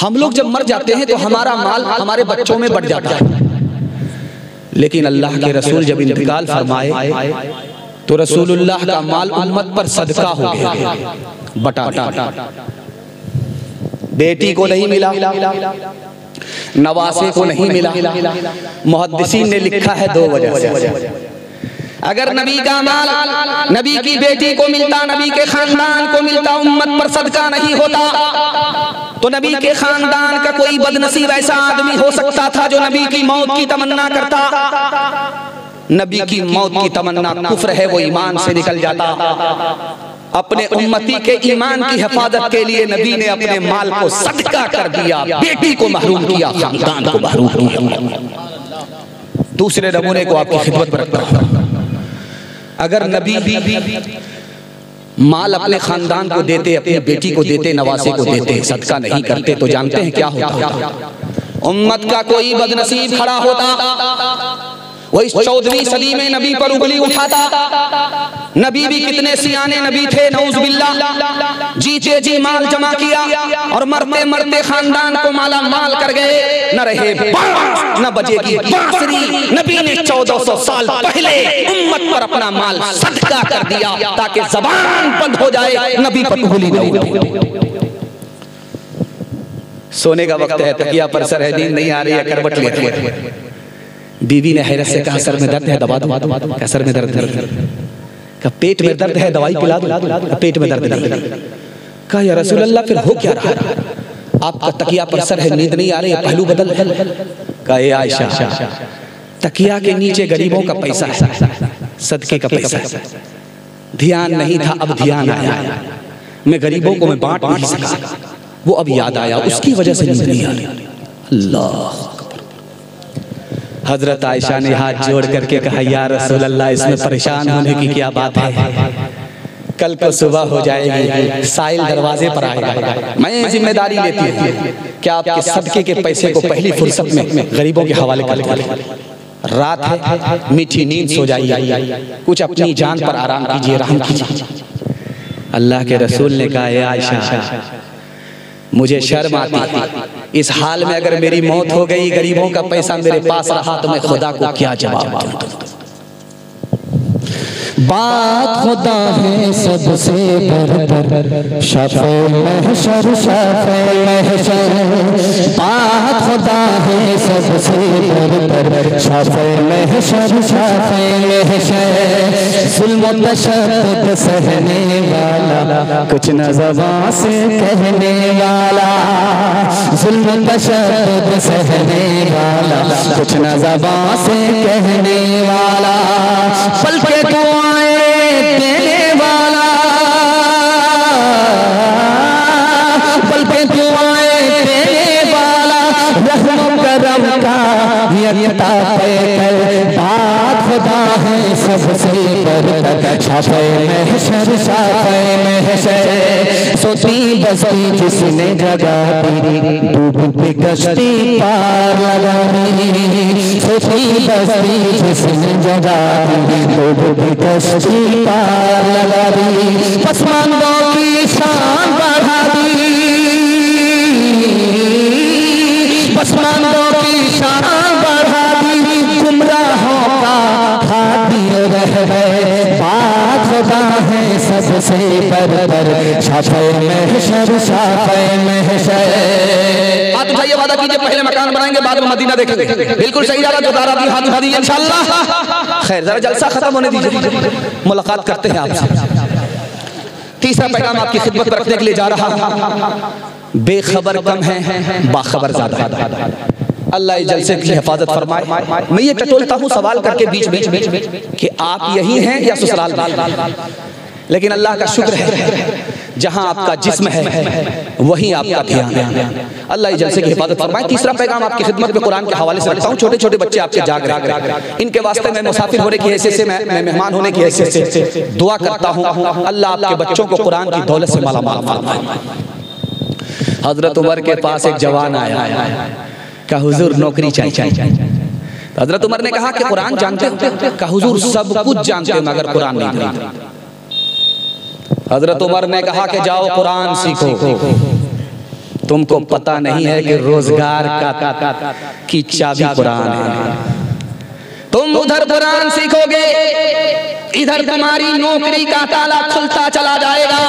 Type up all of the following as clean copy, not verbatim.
हम लोग जब मर जाते हैं तो हमारा माल हमारे बच्चों में बढ़ जाता है, लेकिन अल्लाह के रसूल जब इंतकाल फरमाए तो रसूलुल्लाह का माल उम्मत पर सदका हो गया, बटा। बेटी को नहीं मिला, नवासे को नहीं मिला। मुहद्दिसीन ने लिखा है दो वजह से। अगर नबी का माल नबी की बेटी को मिलता, नबी के खानदान को मिलता, उम्मत पर सदका नहीं होता, तो नबी के खानदान का कोई बदनसीब ऐसा आदमी हो सकता था जो नबी की मौत की तमन्ना करता। नबी की मौत की तमन्ना कुफ्र है, वो ईमान से निकल जाता। अपने उम्मती के ईमान की हिफाजत के लिए नबी ने अपने माल को सदका कर दिया, बेटी को महरूम किया, खानदान को महरूम किया। दूसरे नमूने को आपकी खिदमत पर रखता हूं। अगर नबी माल अपने खानदान को देते, अपनी बेटी को देते, नवासे को देते, सदका नहीं करते, तो जानते हैं क्या होता? उम्मत का कोई बदनसीब खड़ा होता, वो इस 14वीं सदी में नबी पर उंगली उठाता। नबी भी कितने सियाने नबी थे, नऊजुबिल्लाह। जीते जी माल जमा किया और मरते मरते खानदान को माला माल कर गए। न रहे न बजेगी बांसुरी। नबी ने 1400 साल पहले उम्मत पर अपना माल सदका कर दिया ताकि ज़बान बंद हो जाए, नबी पर उंगली न उठे। सोने का वक्त है, तकिया पर सर है, नींद नहीं आ रही है, करवट लेती है। बीवी ने हैरत से कहा सर में दर्द है, दवा दो। सर में दर्द का पेट में दर्द है, दवाई पिला दो। पेट में दर्द कहा या रसूल अल्लाह फिर हो क्या रहा? आपका तकिया पर सर है, नींद नहीं आ रही है, पहलू बदल। कहा ए आयशा, तकिया के नीचे गरीबों का पैसा है, सदके का पैसा है। ध्यान नहीं था, अब ध्यान आया। मैं गरीबों को मैं बांट नहीं सका, वो अब याद आया, उसकी वजह से नींद नहीं आ रही। अल्लाह। हजरत आयशा ने हाथ जोड़ करके कहा या रसूल अल्लाह, इसमें परेशान होने की क्या बात है? कल को सुबह हो जाएगी, साइल दरवाजे पर आएगा, मैं जिम्मेदारी लेती हूँ। क्या आपके सदके के पैसे को पहली फुर्सत में गरीबों के हवाले कर दे? रात है, मीठी नींद, सो जाइए, कुछ अपनी जान पर आराम कीजिए, रहम कीजिए। अल्लाह के रसूल ने कहा या आयशा, मुझे शर्म आती, इस हाल में अगर मेरी मौत हो गई, गरीबों का पैसा मेरे पास रहा, तो मैं खुदा को क्या जवाब दूं? बात खुदा है सबसे बरतर, शफ़े महशर, शफ़े महशर। बात खुदा है सबसे बरतर, शफ़े महशर, शफ़े महशर। ज़ुल्म तशद्दुद सहने वाला, कुछ न ज़बान से कहने वाला। ज़ुल्म तशद्दुद सहने वाला, कुछ न ज़बान से कहने वाला। बल्कि देने वाला, बल्कि दुआएं देने वाला, रहम करम का यता पैकर। बात खुदा है सबसे बरतर, शफ़े महशर, शफ़े महशर। सोती बस्ती जिसने जगह दी, डूबती कश्ती पार लगानी। सोती बस्ती जिसने जगह दी, डूबती कश्ती पार लगा दी। पसमानों की शान बढ़ा दी, पसमानों की शान बढ़ा दी। गुमराहों का हाथी रह गए। बात खुदा है सबसे बरतर, शफ़े महशर, शफ़े महशर। हाथ उठाइए, वादा कीजिए पहले मकान बनाएंगे, बाद में मदीना देखेंगे। बिल्कुल सही जा रहा, जो दारा दी हाथ उठा दीजिए इंशाअल्लाह। खैर, जरा जलसा खत्म होने दीजिए, मुलाकात करते हैं आपसे। तीसरा पैगाम आपकी खिदमत पर रखने के लिए जा रहा हूं। बेखबर कम है, बाखबर ज्यादा। अल्लाह जलसे की हिफाजत फरमाए। मैं ये टटोलता हूँ सवाल करके बीच बीच कि आप यही हैं या ससुराल में, लेकिन अल्लाह का शुक्र है जहाँ आपका जिस्म है वहीं आपका ध्यान है। अल्लाह जलसे की हिफाजत फरमाए। तीसरा पैगाम आपकी खिदमत में कुरान के हवाले से रखता हूँ। छोटे छोटे बच्चे आपके जाग रहे हैं, इनके वास्ते मैं मुसाफिर होने की हैसियत से, मैं मेहमान होने की हैसियत से दुआ करता हूँ अल्लाह आपके बच्चों को कुरान की दौलत से मालामाल फरमाए। हजरत उमर के पास एक जवान आया, कहा हुजूर नौकरी चाहिए। हजरत उमर ने कहा कि कुरान जानते हो? कहा हुजूर सब कुछ जानते हो मगर कुरान नहीं जानते। हजरत उमर ने कहा कि जाओ कुरान सीखो। तुमको पता नहीं है कि रोजगार की चाबी कुरान है। तुम उधर कुरान सीखोगे, इधर तुम्हारी नौकरी का ताला खुलता चला जाएगा।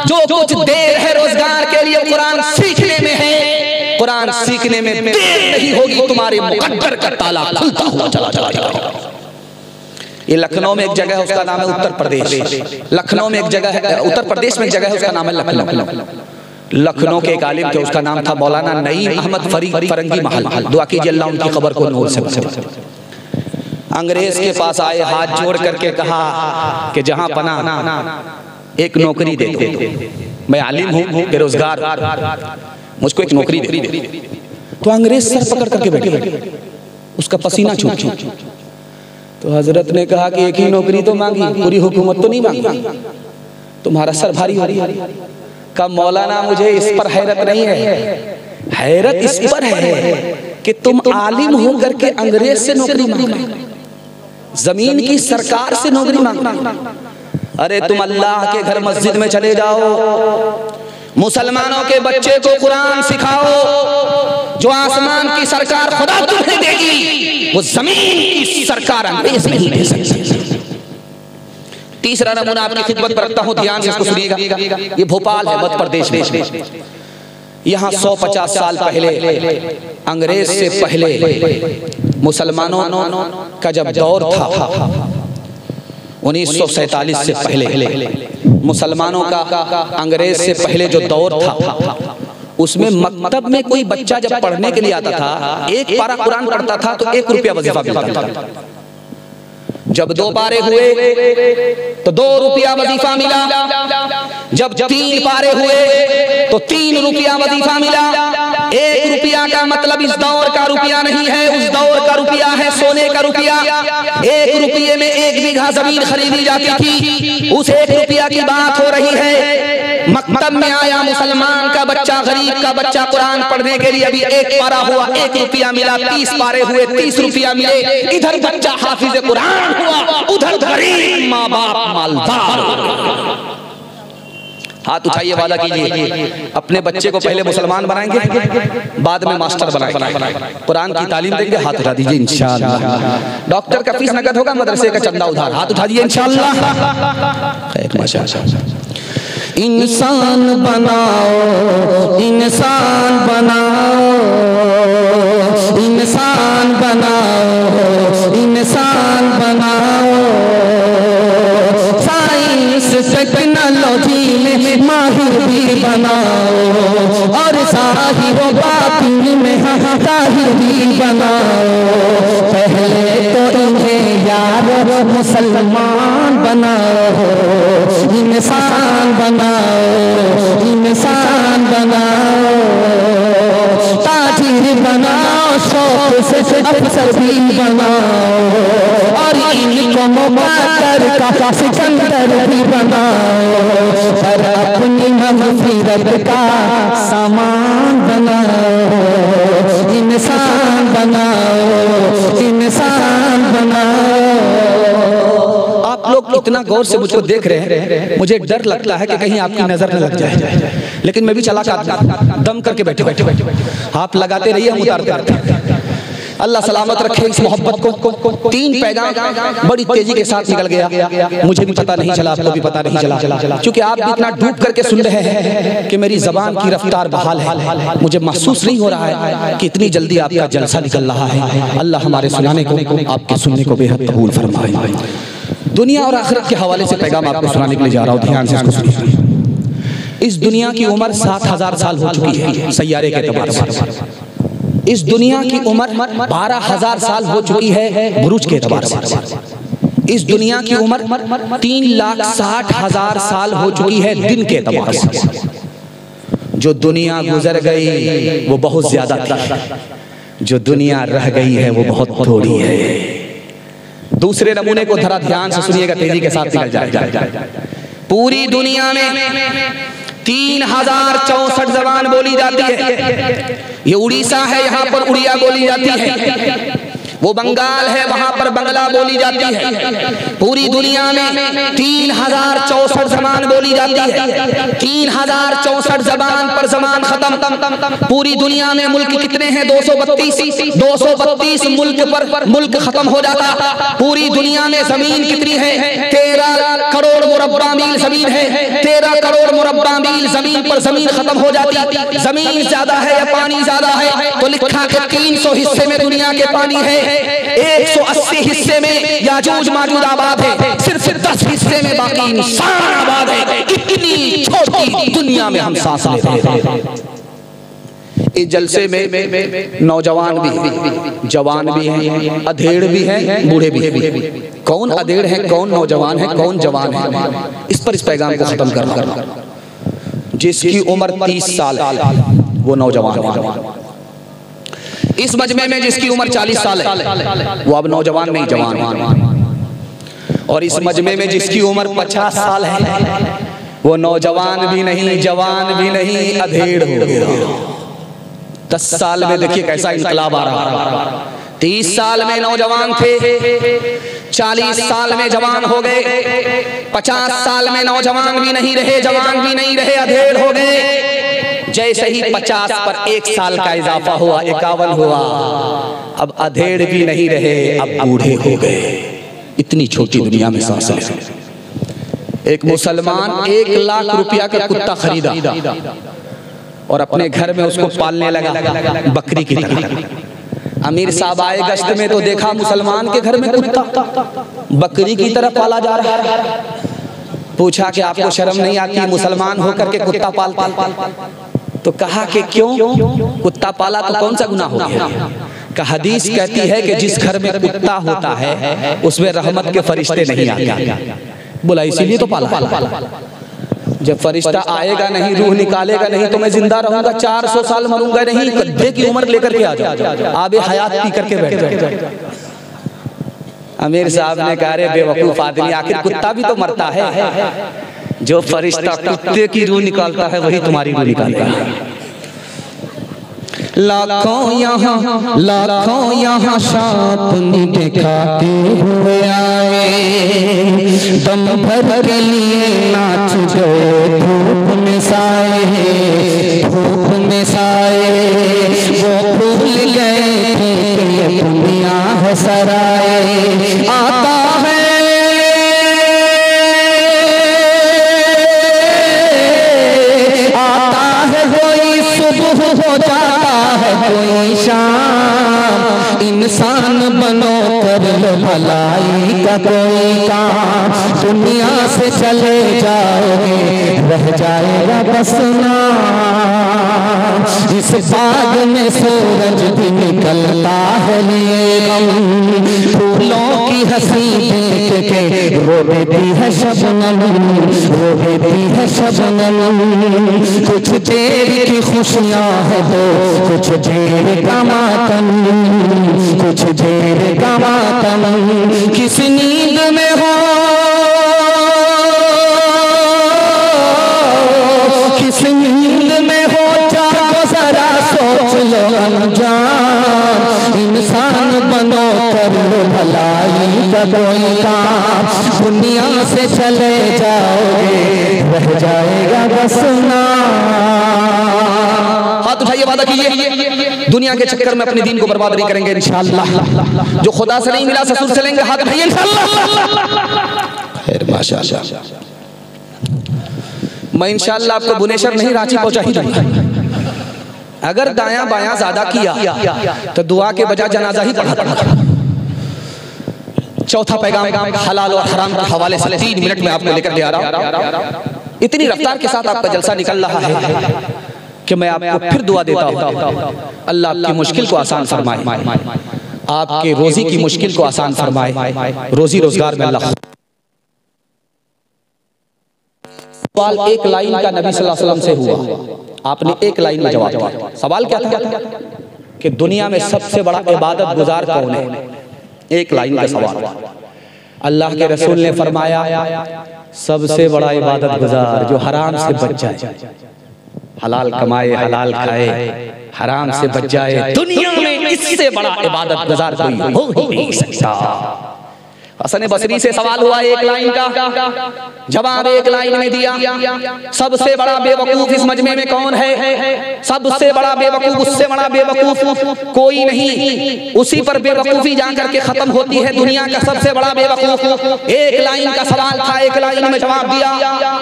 जो कुछ देर है रोजगार के लिए कुरान सीखने में है, कुरान सीखने में देर नहीं होगी, तुम्हारे मुकद्दर का ताला खुलता हुआ चला जाएगा। ये लखनऊ में एक जगह है, उसका नाम है उत्तर प्रदेश। लखनऊ में एक जगह है, उत्तर प्रदेश में एक जगह है, उसका नाम है लखनऊ। लखनऊ के एक आलिम थे, उसका नाम था मौलाना नईम अहमद फरंगी महल। दुआ कीजिए अल्लाह उनकी खबर को नूर से बचाए। अंग्रेज के पास आए, हाथ जोड़ करके कहा कि जहां पना एक नौकरी दे दो, मैं आलिम हूं, बेरोजगार, मुझको एक नौकरी दे दो। तो अंग्रेज सर पकड़ करके बैठे, उसका पसीना छूट। तो हजरत ने कहा कि एक ही नौकरी तो मांगी, पूरी हुकूमत तो नहीं मांगी, तुम्हारा सर भारी हो रही है। कहा मौलाना मुझे इस पर हैरत नहीं है, हैरत इस पर है कि तुम आलिम हो करके अंग्रेज से नौकरी मांगना, जमीन की सरकार से नौकरी मांगना। अरे तुम अल्लाह के घर मस्जिद में चले जाओ, मुसलमानों के बच्चे को कुरान सिखाओ, जो आसमान की सरकार खुदा तुम्हें देगी, वो जमीन की सरकार अंग्रेज नहीं दे सकती। तीसरा नमूना आपकी खिदमत पर रखता हूं, ध्यान से इसको सुनिएगा। ये भोपाल है, मध्य प्रदेश में। यहाँ 150 साल पहले, अंग्रेज से पहले मुसलमानों का जब दौर था, 1947 से पहले मुसलमानों का अंग्रेज से पहले जो दौर था, उसमें मकतब में कोई बच्चा जब पढ़ने के लिए आता था, एक पारा कुरान पढ़ता था तो 1 रुपया वजीफा मिलता था। जब 2 पारे हुए तो 2 रुपया वजीफा मिला, जब 3 पारे हुए तो 3 रुपया वजीफा मिला। 1 रुपया का मतलब इस दौर का रुपया नहीं है, उस दौर का रुपया है सोने का रुपया। 1 रुपये में 1 बीघा जमीन खरीदी जाती थी, उस 1 रुपया की बात हो रही है। मकतब में आया मुसलमान का बच्चा, गरीब का बच्चा, कुरान पढ़ने के लिए अभी 1 पारा हुआ, 1 रुपया मिला। 30 पारे हुए, 30 रुपया मिले। इधर बच्चा हाफिज कुरान हुआ, उधर गरीब माँ बाप मालदार। हाथ उठाइए, वादा कीजिए अपने बच्चे को पहले मुसलमान बनाएंगे, बाद में मास्टर बनाएंगे, कुरान की तालीम देंगे। हाथ उठा दीजिए इंशाअल्लाह। डॉक्टर का फीस नकद होगा, मदरसे का चंदा उधार। हाथ उठा दीजिए इंशाअल्लाह। माशाअल्लाह। इंसान बनाओ, इंसान बनाओ, इंसान बनाओ, इंसान बनाओ। साइंस टेक्नोलॉजी में माहिर भी बनाओ, और साहिर बातिन में ताहिर भी बनाओ। पहले तो इन्हें यार मुसलमान बनाओ, इंसान बनाओ, इंसान बनाओ। ताजिर बनाओ, शौक से अफसर भी बनाओ, और इनको मुकद्दर का सिकंदर भी बनाओ। पर अपनी मग़फ़िरत का सामान बनाओ, इंसान बनाओ, इंसान बनाओ। आप लोग इतना गौर से मुझको देख रहे हैं, मुझे डर लगता है कि कहीं आपकी नजर न लग जाए, लेकिन मैं भी चालाक आदमी, दम करके बैठे। आप लगाते रहिए, हम उतारते रहते। अल्लाह सलामत रखे इस मोहब्बत को। 3 पैगाम बड़ी तेजी के साथ निकल गया, मुझे भी पता नहीं चला, आपको भी पता नहीं चला, क्योंकि आप भी इतना डूब करके सुन रहे हैं कि मेरी जबान की रफ्तार बहाल है। मुझे महसूस नहीं हो रहा है कि इतनी जल्दी आपका जलसा निकल रहा है। अल्लाह हमारे सुनाने को, आपके सुनने को बेहद कबूल फरमाए। दुनिया और आखिरत के हवाले से पैगाम आपको सुनाने के लिए जा रहा हूँ, ध्यान से इसको सुनिए। इस दुनिया की उम्र 7000 साल हो चुकी है सैयारे के एतबार से। इस दुनिया की उम्र 12000 साल हो चुकी है बुरुज के एतबार से। इस दुनिया की उम्र 3,60,000 साल हो चुकी है दिन के एतबार से। जो दुनिया गुजर गई वो बहुत ज्यादा थी, जो दुनिया रह गई है वो बहुत थोड़ी है। दूसरे नमूने को जरा ध्यान से सुनिएगा, तेजी के साथ निकल जाएगा। पूरी दुनिया में 3064 जबान बोली जाती है। ये उड़ीसा है, यहाँ पर उड़िया बोली जाती है। वो बंगाल है, वहां पर बंगला बोली जाती है। पूरी दुनिया में 3064 जबान बोली जाती है। 3064 जबान पर जबान खत्म। पूरी दुनिया में मुल्क कितने हैं? 232 मुल्क पर मुल्क खत्म हो जाता। पूरी दुनिया में जमीन कितनी है? 13 करोड़ मुरब्बा मील जमीन है। 13 करोड़ मुरब्बा मील जमीन पर जमीन खत्म हो जाती। जमीन ज्यादा है या पानी ज्यादा है? तो लिखा कि 300 हिस्से में दुनिया के पानी है, 180 हिस्से में याजूज माजूज आबाद है, सिर्फ 10 हिस्से में बाकी इंसान आबाद है। इतनी छोटी दुनिया में हम सांस लेते हैं। इस जलसे में नौजवान भी हैं, जवान भी हैं, अधेड़ भी हैं, बूढ़े भी हैं। कौन अधेड़ है, कौन नौजवान है, कौन जवान है, इस पर इस पैगाम को खत्म करना। जिसकी उम्र 30 साल है वो नौजवान है। इस मजमे में जिसकी उम्र 40 साल है वो अब नौजवान नहीं, जवान है। और इस मजमे में जिसकी उम्र 50 साल है वो नौजवान भी नहीं, जवान भी नहीं, अधेड़ हो गया। 10 साल में देखिए कैसा इंकलाब आ रहा। 30 साल में नौजवान थे, 40 साल में जवान हो गए, 50 साल में नौजवान भी नहीं रहे, जवान भी नहीं रहे, अधेड़ हो गए। जैसे ही 50 पर 1 साल का इजाफा हुआ, 51 हुआ, अब अधेड़ भी नहीं रहे, अब बूढ़े हो गए। इतनी छोटी दुनिया में सांस ले। एक मुसलमान 1 लाख रुपया का कुत्ता खरीदा और अपने घर में उसको पालने लगा बकरी की तरह। अमीर साहब आए गश्त में तो देखा मुसलमान के घर में कुत्ता बकरी की तरह पाला जा रहा है। पूछा कि आपको शर्म नहीं आती मुसलमान होकर के कुत्ता पालते? तो कहा कि क्यों? कुत्ता पाला तो कौन सा गुनाह हो गया? का हदीस कहती है कि जिस घर में कुत्ता होता है उसमें रहमत के फरिश्ते नहीं आते। बोला इसीलिए तो पाला। जब फरिश्ता आएगा नहीं, रूह निकालेगा नहीं, तो मैं जिंदा रहूंगा, 400 साल मरूंगा नहीं, गड्ढे की उम्र लेकर के आ जाओ, आबे हयात पी करके बैठ जाओ। अमीर साहब ने कहा रे बेवकूफ आदमी, आखिर कुत्ता भी तो मरता है। जो फरिश्ता कुत्ते की रूह निकालता है वही तुम्हारी रूह निकालेगा। लाखों यहाँ शापनी दिखाते हुए आए, दम भर के लिए नाच गए धूप में साए, धूप में साए। वो भूल गए थे कि ये दुनिया है सराय। आता है कोई सुबह हो जाता है कोई शाम, इंसान बनो कर लो भलाई का कोई काम। दुनिया से चले जाओगे रह जाएगा बस नाम। इस बाग में सूरज भी निकलता है ये गम, फूलों की हंसी देख के रो देती है शबनम, रो देती है शबनम। कुछ देर की खुशियां है तो कुछ देर का मातम, कुछ देर का मातम। किस नींद में हो, किस नींद में हो, जाओ जरा सोच लो अनजान। इंसान बनो कर लो भलाई का कोई काम। दुनिया से चले जाओगे रह जाएगा बस नाम। हाथ उठाइए, वादा कीजिए दुनिया के चक्कर में अपने दीन को बर्बाद नहीं करेंगे इंशाअल्लाह। जो खुदा से नहीं मिला ससुर से लेंगे, हाथ उठाइए इंशाअल्लाह। खैर माशाअल्लाह। मैं इंशाअल्लाह आपको भुवनेश्वर नहीं रांची पहुंचा ही दूंगा। अगर दाया बाया ज्यादा किया तो दुआ के बजाय जनाजा ही पढ़ा। चौथा पैगाम हलाल और हराम के हवाले से 3 मिनट में आपको लेकर के आ रहा हूं। इतनी रफ्तार के साथ आपका जलसा निकल रहा है कि मैं आपको फिर दुआ देता हूं, अल्लाह आपकी मुश्किल को आसान फरमाए, आपके रोजी की मुश्किल को आसान फरमाए, रोजी रोजगार में अल्लाह। सवाल एक लाइन का नबी सल्लल्लाहु अलैहि वसल्लम से हुआ, आपने एक लाइन में जवाब दिया। सवाल क्या था कि दुनिया में सबसे बड़ा इबादत गुजार कौन है? एक लाइन का सवाल। अल्लाह के रसूल ने फरमाया सबसे बड़ा इबादत गुजार जो हराम से बच जाए, हलाल कमाए, हलाल खाए, हराम से बच जाए। दुनिया में इससे बड़ा इबादत गुजार कोई हो ही नहीं सकता। हसन बसरी से सवाल हुआ एक लाइन का, जवाब एक लाइन में दिया, सबसे बड़ा बेवकूफ इस मजमे में कौन है? सबसे बड़ा बेवकूफ, उससे बड़ा बेवकूफ कोई नहीं। उसी पर बेवकूफी जाकर के खत्म होती है दुनिया का सबसे बड़ा बेवकूफ। एक लाइन का सवाल था, एक लाइन में जवाब दिया।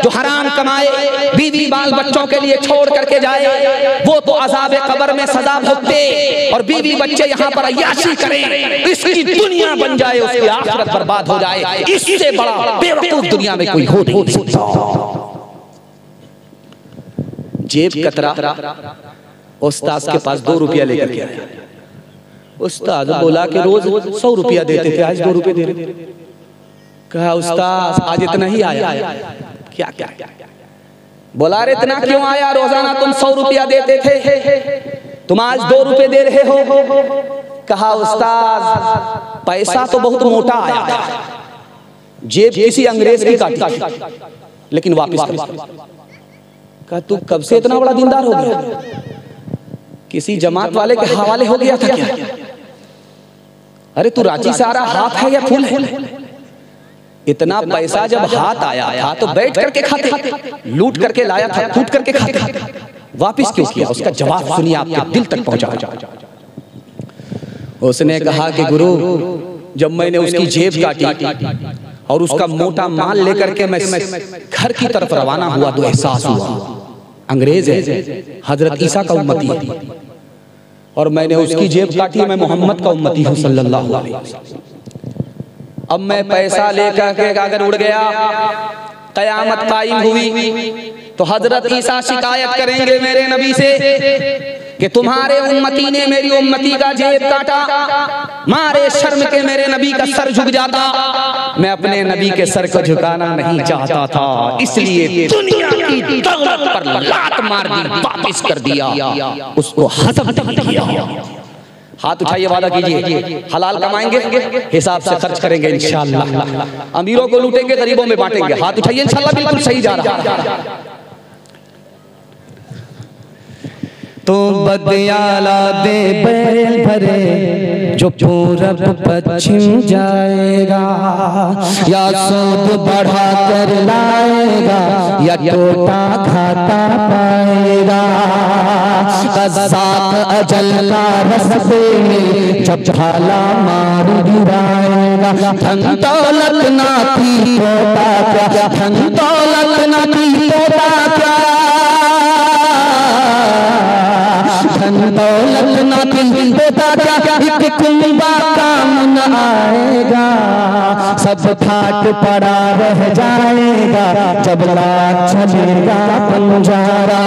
जो हराम कमाए, बीवी बाल बच्चों के लिए छोड़ करके जाए, वो तो अज़ाब कब्र में सजा भुगते, और बीवी बच्चे यहाँ पर अय्याशी करें, इसकी दुनिया बन जाए, उसकी आखिरत बर्बाद हो जाए। इससे बड़ा बेवकूफ दुनिया में कोई हो नहीं सकता। जेब कतरा उस्ताद के पास 2 रुपया लेकर के आया। उस्ताद बोला कि रोज 100 रुपया देते थे, आज 2 रुपये दे रहे। कहा उस्ताद आज इतना ही आया। क्या क्या क्या बोला, रे इतना क्यों आया? रोजाना तुम 100 रुपया देते थे, तुम आज 2 रुपये दे रहे हो। कहा उस्ताद पैसा तो बहुत मोटा आया, जेब किसी अंग्रेज की काटी, लेकिन वापस कर। कहा तू कब से इतना बड़ा दीनदार हो गया? किसी जमात वाले के हवाले हो गया था क्या? अरे तू रांची से आ रहा, हाथ है या फूल है? इतना पैसा जब हाथ आया था तो बैठ करके खाते, लूट करके लाया था, कूट करके खाते, वापिस क्यों किया? उसका जवाब सुनिए, आपके दिल तक पहुंचा। उसने कहा कि गुरु, जब मैंने उसकी जेब काटी और उसका मोटा माल लेकर के मैं घर की तरफ रवाना हुआ तो एहसास हुआ अंग्रेज है, हजरत ईसा का उम्मती है, और मैंने उसकी जेब काटी, मैं मोहम्मद का उम्मती हूँ सल्लल्लाहु अलैहि वसल्लम। अब मैं पैसा लेकर के अगर उड़ गया, कयामत कायम हुई तो हजरत ईसा शिकायत करेंगे मेरे नबी से कि तुम्हारे उम्मती ने मेरी उम्मती का जेब काटा। मारे शर्म के मेरे नबी का सर झुक जाता। मैं अपने नबी के सर को झुकाना नहीं चाहता था, इसलिए दुनिया की दौलत पर लात मार दी, वापस कर दिया, उसको हजम नहीं किया। हाथ उठाइए, वादा कीजिए हलाल कमाएंगे, हिसाब से खर्च करेंगे इंशाअल्लाह। अमीरों को लूटेंगे, गरीबों में बांटेंगे। हाथ उठाइए, इंशाअल्लाह बिल्कुल सही जा रहा। तो बदयाला दे बैल भरे जो पूरब पश्चिम जाएगा, या सूद बढ़ा कर लाएगा या टोटा घाटा पाएगा। कज़्ज़ाक़ अजल का रस्ते में जब भाला मार गिराएगा। धन दौलत ना थी होता क्या, धन दौलत ना थी होता क्या, धन दौलत ना थी होता क्या, एक कुंबा काम न आएगा। सब ठाट पड़ा रह जाएगा जब रात चलेगा बंजारा।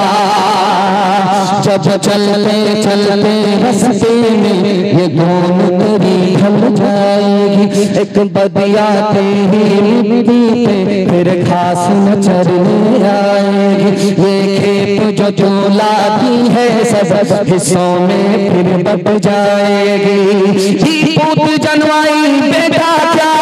जब चलते चलते रस्ते में ये धूम तेरी ढल जाएगी। एक बदिया तेरी मिट्टी पे फिर घास न चरने आएगी। ये खेत जो झूला दी है सब हिस्सों में फिर बट जाएगी। जी पूत जनवाई बेटा क्या,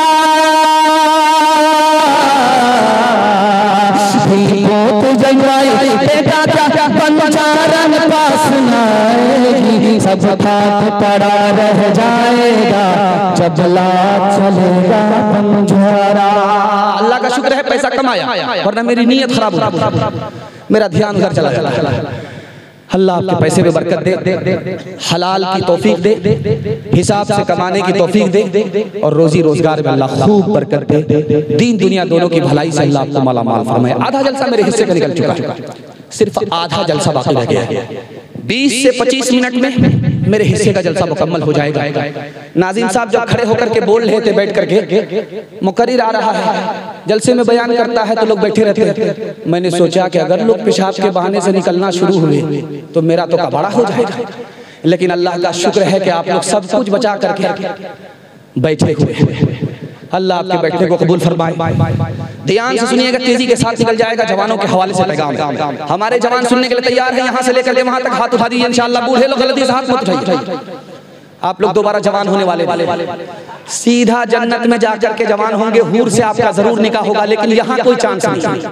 पूत जनवाई बेटा क्या, पंचारन पास न आएगी। सब ठाट पड़ा रह जाएगा जब लात चलेगा बंजारा। अल्लाह का शुक्र है पैसा कमाया, वरना मेरी नीयत खराब हो, मेरा ध्यान उधर चला गया। अल्लाह आपके पैसे में बरकत दे, हलाल की तौफीक दे, हिसाब से कमाने की तौफीक दे, और रोजी रोजगार में अल्लाह खूब बरकत दे। दीन दुनिया दोनों की भलाई से अल्लाह आपको माला माल फरमाए। आधा जलसा मेरे हिस्से का निकल चुका है, सिर्फ आधा जलसा बाकी रह गया है। 20 से 25 मिनट में मेरे हिस्से का जलसा मुकम्मल हो जाएगा। नाज़रीन साहब जब खड़े होकर के बोल रहे थे, बैठ करके मुकर्रिर आ रहा है, जलसे में बयान करता है तो लोग बैठे रहते हैं। मैंने सोचा कि अगर लोग पेशाब के बहाने से निकलना शुरू हुए तो मेरा तो कबाड़ा हो जाएगा, लेकिन अल्लाह का शुक्र है कि आप लोग सब कुछ बचा करके बैठे हुए। अल्लाह आपके बैठने को कबूल फरमाए। ध्यान से सुनिएगा, तेजी के साथ निकल जाएगा। जवानों के हवाले से पैगाम, हमारे जवान सुनने के लिए तैयार है। यहाँ से लेकर के वहां तक हाथ उठा दीजिए इंशाअल्लाह। बूढ़े लोग गलती से हाथ मत उठाइए, आप लोग दोबारा जवान होने वाले, सीधा जन्नत में जाकर के जवान होंगे। हूर से आपका जरूर निकाह होगा, लेकिन यहाँ कोई चांस नहीं।